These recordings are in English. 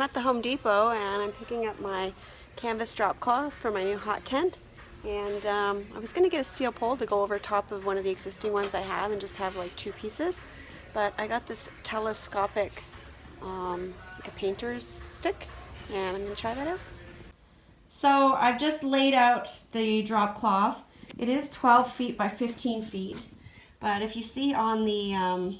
at the Home Depot and I'm picking up my canvas drop cloth for my new hot tent. And I was going to get a steel pole to go over top of one of the existing ones I have and just have like 2 pieces. But I got this telescopic like a painter's stick, and I'm going to try that out. So I've just laid out the drop cloth. It is 12 feet by 15 feet. But if you see on the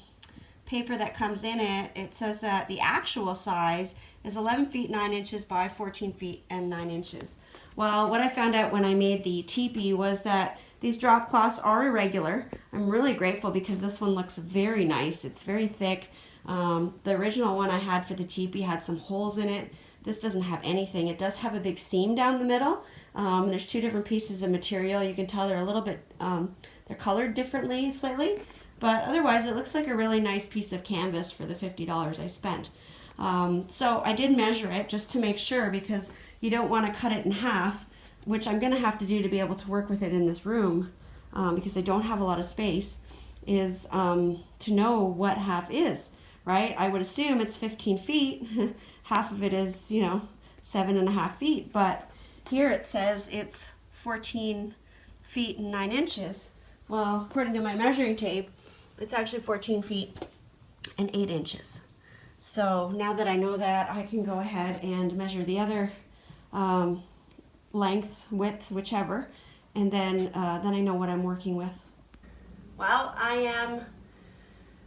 paper that comes in it, it says that the actual size is 11 feet 9 inches by 14 feet and 9 inches. Well, what I found out when I made the teepee was that these drop cloths are irregular. I'm really grateful because this one looks very nice. It's very thick. The original one I had for the teepee had some holes in it. This doesn't have anything. It does have a big seam down the middle. There's 2 different pieces of material. You can tell they're a little bit, they're colored differently slightly. But otherwise, it looks like a really nice piece of canvas for the $50 I spent. So I did measure it just to make sure, because you don't want to cut it in half, which I'm going to have to do to be able to work with it in this room, because I don't have a lot of space, is to know what half is, right? I would assume it's 15 feet. Half of it is, 7.5 feet. But here it says it's 14 feet and 9 inches. Well, according to my measuring tape, it's actually 14 feet and 8 inches. So now that I know that, I can go ahead and measure the other length, width, whichever, and then I know what I'm working with. Well, I am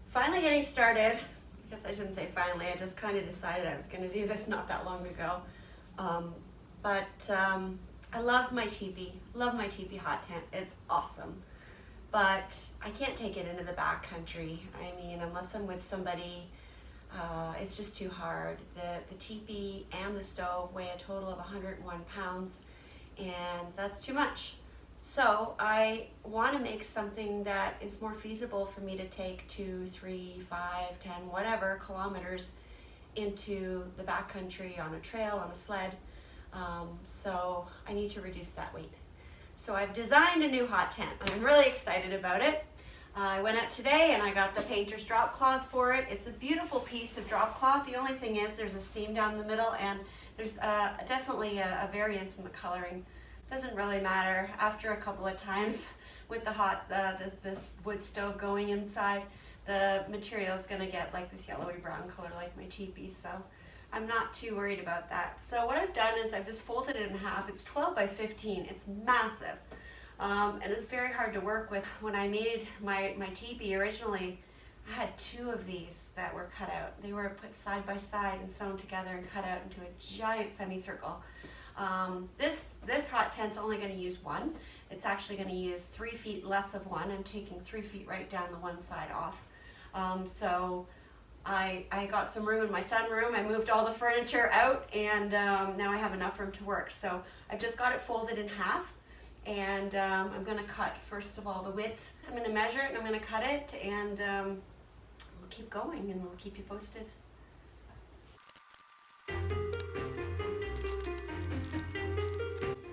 finally getting started. I guess I shouldn't say finally, I just kind of decided I was going to do this not that long ago. I love my teepee, hot tent. It's awesome. But I can't take it into the backcountry. I mean, unless I'm with somebody, it's just too hard. The teepee and the stove weigh a total of 101 pounds, and that's too much. So I want to make something that is more feasible for me to take 2, 3, 5, 10, whatever kilometers into the backcountry on a trail, on a sled. So I need to reduce that weight. So I've designed a new hot tent, and I'm really excited about it. I went out today and I got the painter's drop cloth for it. It's a beautiful piece of drop cloth. The only thing is there's a seam down the middle, and there's definitely a variance in the coloring. Doesn't really matter. After a couple of times with the this wood stove going inside, the material is going to get like this yellowy brown color like my teepee, so I'm not too worried about that. So what I've done is I've just folded it in half. It's 12 by 15. It's massive. And it's very hard to work with. When I made my teepee originally, I had 2 of these that were cut out. They were put side by side and sewn together and cut out into a giant semicircle. This hot tent's only going to use 1. It's actually going to use 3 feet less of 1. I'm taking 3 feet right down the one side off. So I got some room in my sunroom. I moved all the furniture out, and now I have enough room to work. So I've just got it folded in half, and I'm going to cut, first of all, the width. So I'm going to measure it, and I'm going to cut it, and we'll keep going, and we'll keep you posted.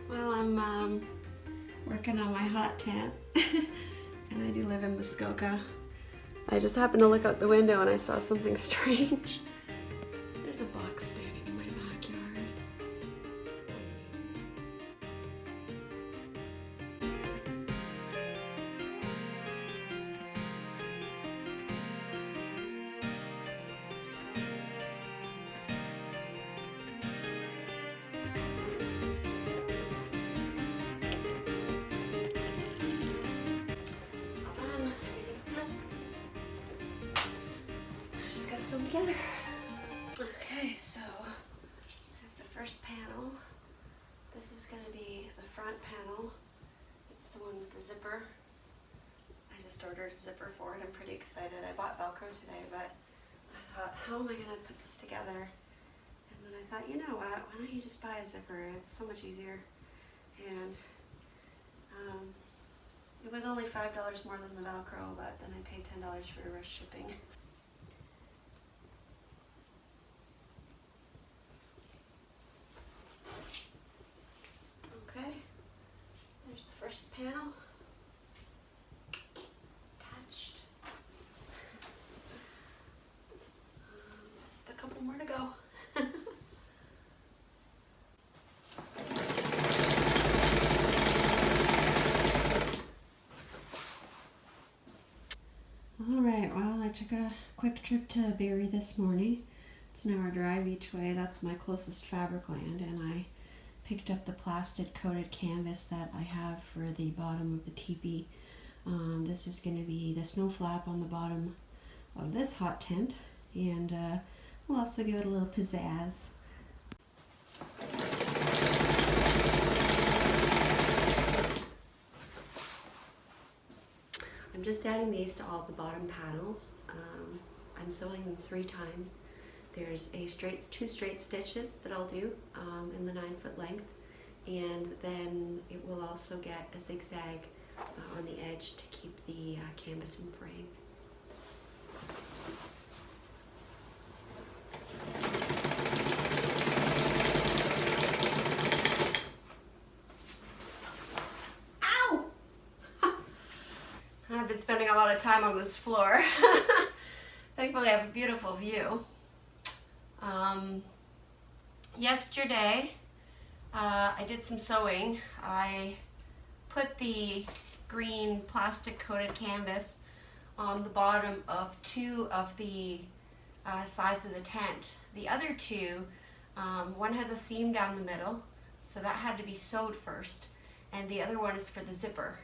Well, I'm working on my hot tent, and I do live in Muskoka. I just happened to look out the window and I saw something strange. There's a box standing in my backyard. Some together. Okay, so I have the first panel. This is going to be the front panel. It's the one with the zipper. I just ordered a zipper for it. I'm pretty excited. I bought Velcro today, but I thought, how am I going to put this together? And then I thought, you know what? Why don't you just buy a zipper? It's so much easier. And it was only $5 more than the Velcro, but then I paid $10 for rush shipping. Okay, there's the first panel, attached. Just a couple more to go. took a quick trip to Barrie this morning. It's an hour drive each way. That's my closest fabric land, and I picked up the plastic coated canvas that I have for the bottom of the teepee. This is going to be the snow flap on the bottom of this hot tent, and we'll also give it a little pizzazz. I'm just adding these to all the bottom panels. I'm sewing them 3 times. There's two straight stitches that I'll do in the 9-foot length, and then it will also get a zigzag on the edge to keep the canvas from fraying. Ow! I've been spending a lot of time on this floor. Thankfully I have a beautiful view. Yesterday I did some sewing. I put the green plastic coated canvas on the bottom of 2 of the sides of the tent. The other 2, one has a seam down the middle, so that had to be sewed first, and the other one is for the zipper.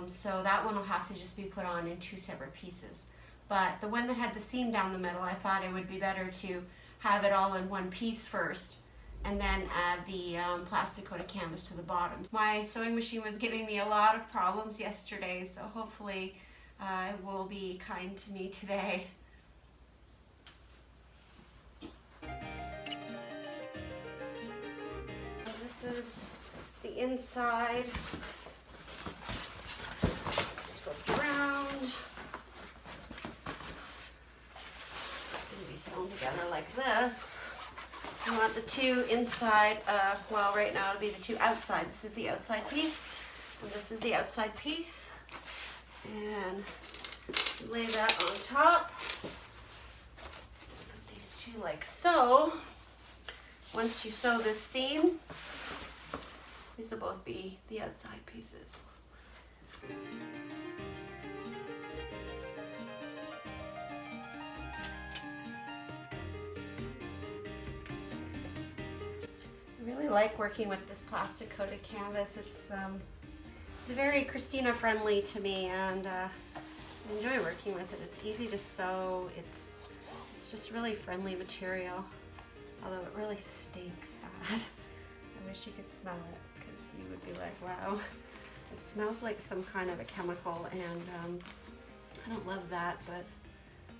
So that one will have to just be put on in 2 separate pieces. But the one that had the seam down the middle, I thought it would be better to have it all in one piece first and then add the plastic coated canvas to the bottom. My sewing machine was giving me a lot of problems yesterday, so hopefully it will be kind to me today. This is the inside. Flip around. Sewn together like this. I want the 2 inside, well, right now it'll be the 2 outside. This is the outside piece, and this is the outside piece. And lay that on top. Put these 2 like so. Once you sew this seam, these will both be the outside pieces. I really like working with this plastic coated canvas. It's very Christina friendly to me, and I enjoy working with it. It's easy to sew. It's just really friendly material, although it really stinks bad. I wish you could smell it, because you would be like, wow. It smells like some kind of a chemical, and I don't love that, but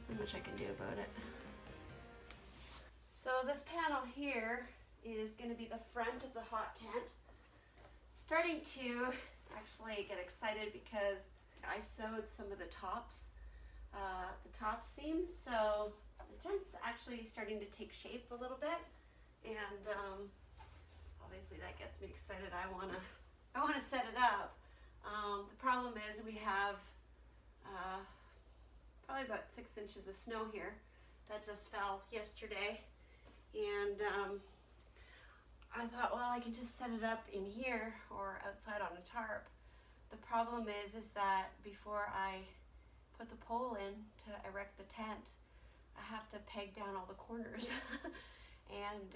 not much I can do about it. So this panel here is going to be the front of the hot tent. Starting to actually get excited because I sewed some of the top seams, so the tent's actually starting to take shape a little bit, and obviously that gets me excited. I want to set it up. The problem is we have probably about 6 inches of snow here that just fell yesterday, and I thought, well, I can just set it up in here or outside on a tarp. The problem is that before I put the pole in to erect the tent, I have to peg down all the corners. And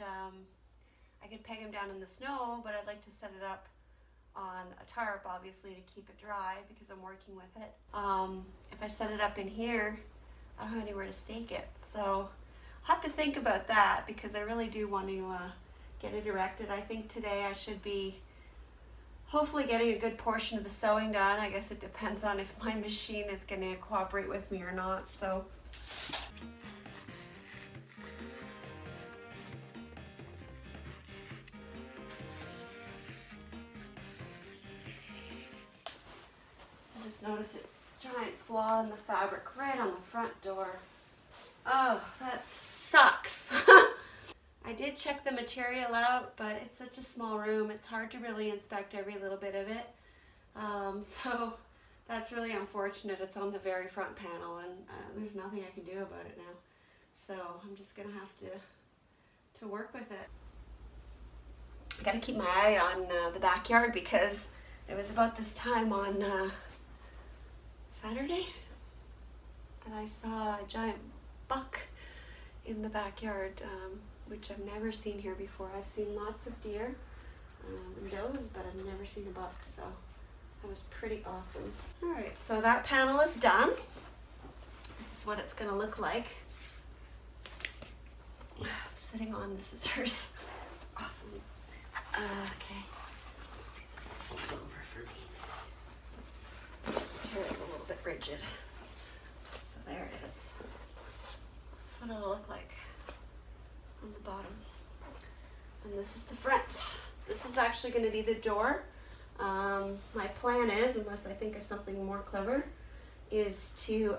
I could peg them down in the snow, but I'd like to set it up on a tarp, obviously, to keep it dry because I'm working with it. If I set it up in here, I don't have anywhere to stake it. So I'll have to think about that, because I really do want to get it erected. I think today I should be hopefully getting a good portion of the sewing done. I guess it depends on if my machine is going to cooperate with me or not. So I just noticed a giant flaw in the fabric right on the front door. Oh, that sucks. I did check the material out, but it's such a small room, it's hard to really inspect every little bit of it. So that's really unfortunate. It's on the very front panel, and there's nothing I can do about it now. So I'm just gonna have to work with it. I gotta keep my eye on the backyard, because it was about this time on Saturday, that I saw a giant buck in the backyard, which I've never seen here before. I've seen lots of deer and does, but I've never seen a buck, so that was pretty awesome. All right, so that panel is done. This is what it's gonna look like. I'm sitting on the scissors. It's awesome. Okay, let's see, this will fold over for me. Nice. The chair is a little bit rigid. So there it is. That's what it'll look like on the bottom. And this is the front. This is actually going to be the door. My plan is, unless I think of something more clever, is to,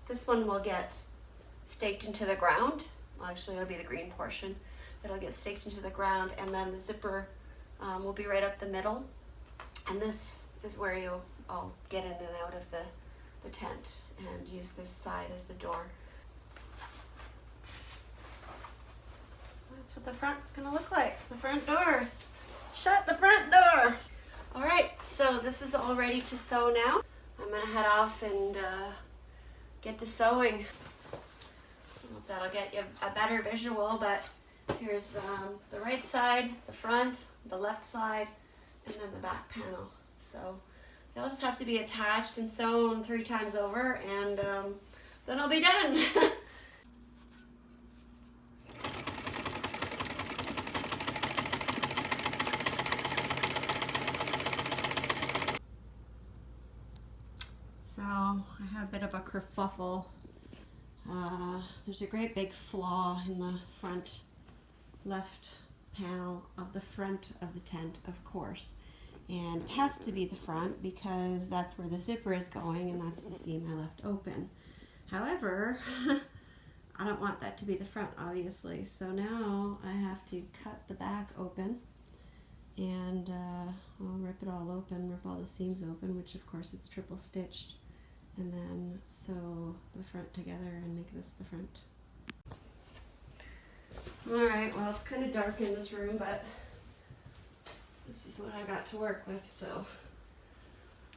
this one will get staked into the ground. Well, actually, it'll be the green portion. It'll get staked into the ground, and then the zipper will be right up the middle. And this is where I'll get in and out of the tent and use this side as the door. That's what the front's gonna look like. The front doors. Shut the front door. All right, so this is all ready to sew now. I'm gonna head off and get to sewing. I hope that'll get you a better visual, but here's the right side, the front, the left side, and then the back panel. So they'll just have to be attached and sewn 3 times over, and then I'll be done. So I have a bit of a kerfuffle. There's a great big flaw in the front left panel of the front of the tent, of course. And it has to be the front because that's where the zipper is going, and that's the seam I left open. However, I don't want that to be the front, obviously. So now I have to cut the back open, and I'll rip it all open, rip all the seams open, which of course it's triple stitched, and then sew the front together and make this the front. Alright, well, it's kind of dark in this room, but this is what I got to work with, so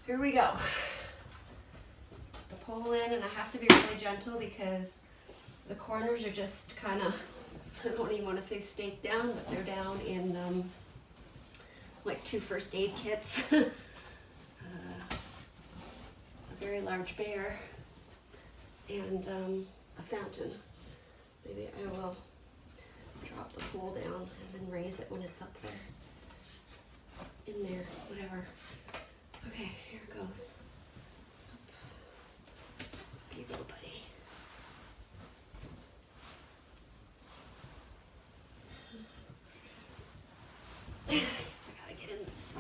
here we go. The pole in, and I have to be really gentle because the corners are just kind of, I don't even want to say staked down, but they're down in like 2 first aid kits. A very large bear and a fountain. Maybe I will drop the pole down and then raise it when it's up there. In there, whatever. Okay, here it goes. Up. You go, buddy. I guess I gotta get in this.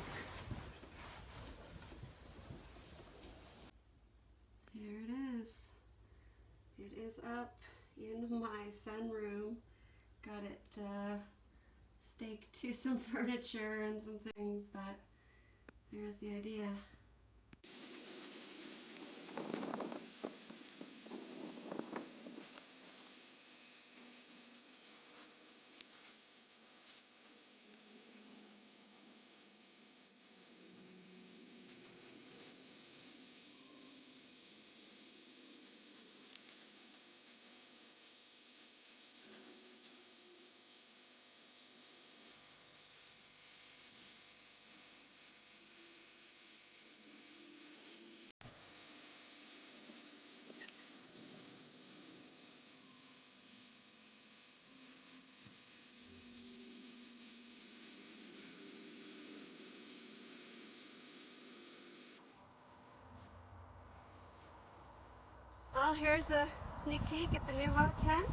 There it is. It is up in my sunroom. Got it staked to some furniture and some things, but there's the idea. Well, here's a sneak peek at the new hot tent.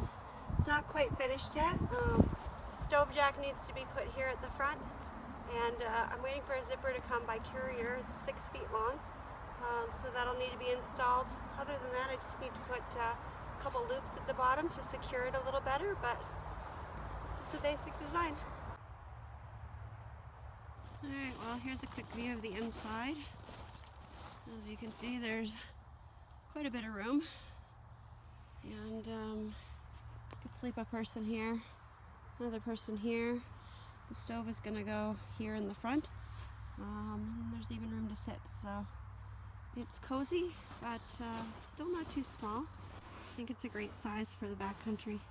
It's not quite finished yet. Stove jack needs to be put here at the front, and I'm waiting for a zipper to come by courier. It's 6 feet long, so that'll need to be installed. Other than that, I just need to put a couple loops at the bottom to secure it a little better, but this is the basic design. Alright, well, here's a quick view of the inside. As you can see, there's quite a bit of room, and could sleep a person here, another person here. The stove is going to go here in the front, and there's even room to sit, so It's cozy, but still not too small. I think it's a great size for the backcountry.